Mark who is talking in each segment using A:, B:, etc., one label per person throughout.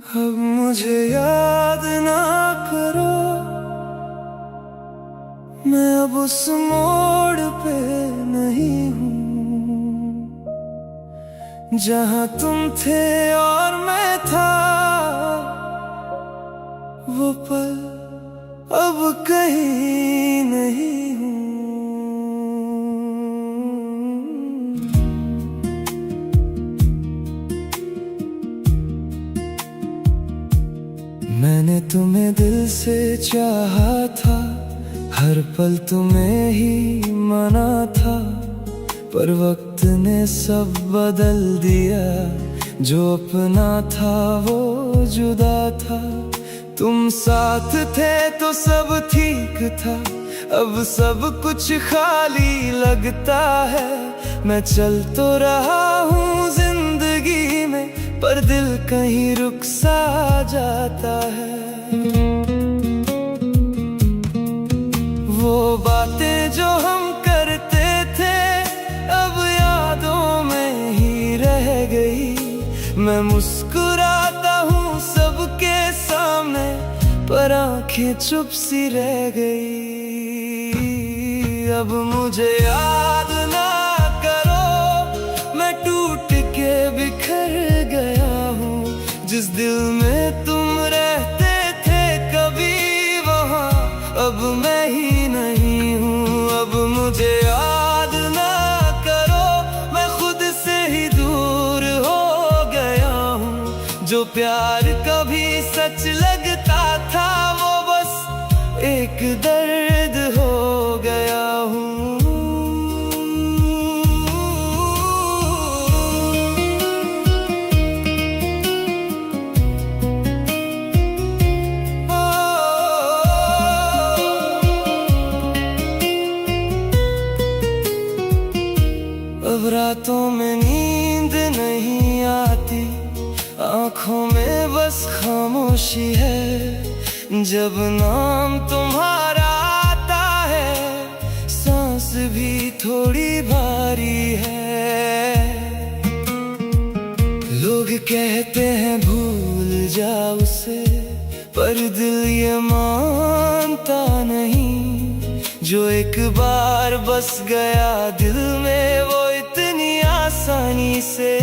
A: अब मुझे याद ना करो, मैं अब उस मोड़ पे नहीं हूँ जहाँ तुम थे और मैं था। वो पल अब कहीं नहीं हूँ। मैंने तुम्हें दिल से चाहा था, हर पल तुम्हें ही माना था, पर वक्त ने सब बदल दिया। जो अपना था वो जुदा था। तुम साथ थे तो सब ठीक था, अब सब कुछ खाली लगता है। मैं चल तो रहा हूँ जिंदगी में, पर दिल कहीं रुक सा जाता है। वो बातें जो हम करते थे अब यादों में ही रह गई। मैं मुस्कुराता हूँ सबके सामने, पर आंखें चुप सी रह गई। अब मुझे याद ना करो, मैं टूट के बिखर गया हूँ। जिस दिल में तुम रहते थे कभी, वहाँ अब मैं ही नहीं हूँ। अब मुझे याद ना करो, मैं खुद से ही दूर हो गया हूँ। जो प्यार कभी सच लगता था, वो बस एक दर्द हो गया हूँ। अब रातों में नींद नहीं आती, आँखों में बस खामोशी है। जब नाम तुम्हारा आता है, सांस भी थोड़ी भारी है। लोग कहते हैं भूल जा उसे, पर दिल ये मानता नहीं। जो एक बार बस गया दिल में, वो इतनी आसानी से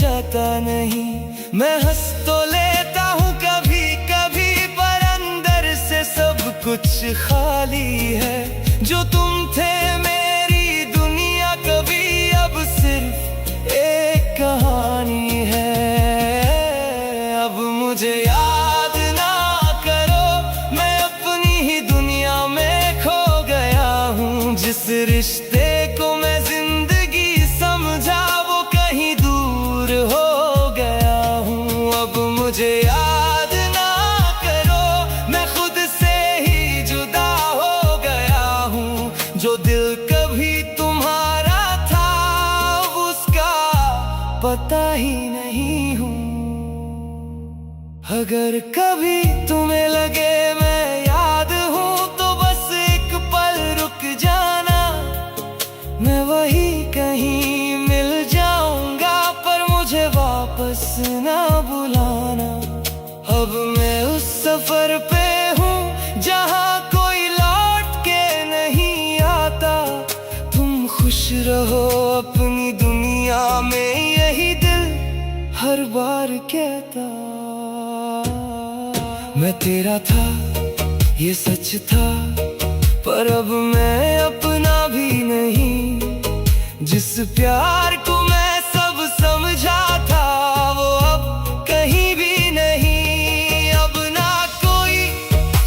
A: जाता नहीं। मैं हंस तो लेता हूँ कभी कभी, पर अंदर से सब कुछ खाली है। जो तुम थे मेरी दुनिया कभी, अब सिर्फ एक कहानी है। अब मुझे याद ना करो, मैं अपनी ही दुनिया में खो गया हूँ। जिस रिश्ते को मैं जिंदगी समझा, वो कहीं दूर हो गया हूँ। अब मुझे याद ना करो, मैं खुद से ही जुदा हो गया हूँ। जो दिल कभी तुम्हारा था, उसका पता ही नहीं हूँ। अगर कभी तुम्हें लगे मैं याद हूँ, तो बस एक पल रुक जाना। मैं वही कहीं मिल जाऊंगा, पर मुझे वापस ना बुलाना। अब मैं उस सफर पे हूँ जहाँ कोई लौट के नहीं आता। तुम खुश रहो अपनी दुनिया में, यही दिल हर बार कहता। मैं तेरा था ये सच था, पर अब मैं अपना भी नहीं। जिस प्यार को मैं सब समझा था, वो अब कहीं भी नहीं। अब ना कोई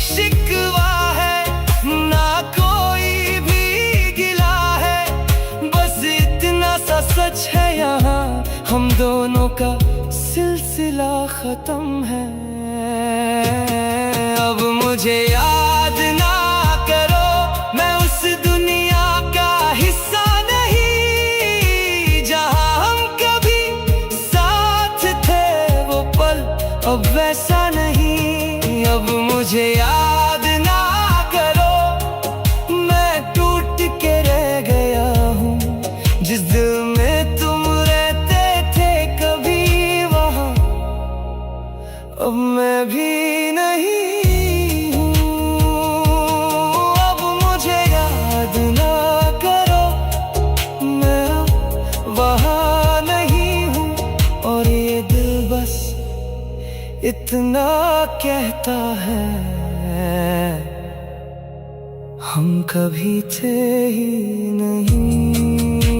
A: शिकवा है, ना कोई भी गिला है। बस इतना सा सच है यहाँ, हम दोनों का सिलसिला खत्म है। अब मुझे याद ना करो, मैं उस दुनिया का हिस्सा नहीं जहाँ हम कभी साथ थे। वो पल अब वैसा नहीं। अब मुझे याद ना करो, मैं टूट के रह गया हूँ। जिस दिल में तुम रहते थे कभी, वहाँ अब इतना कहता है, हम कभी थे ही नहीं।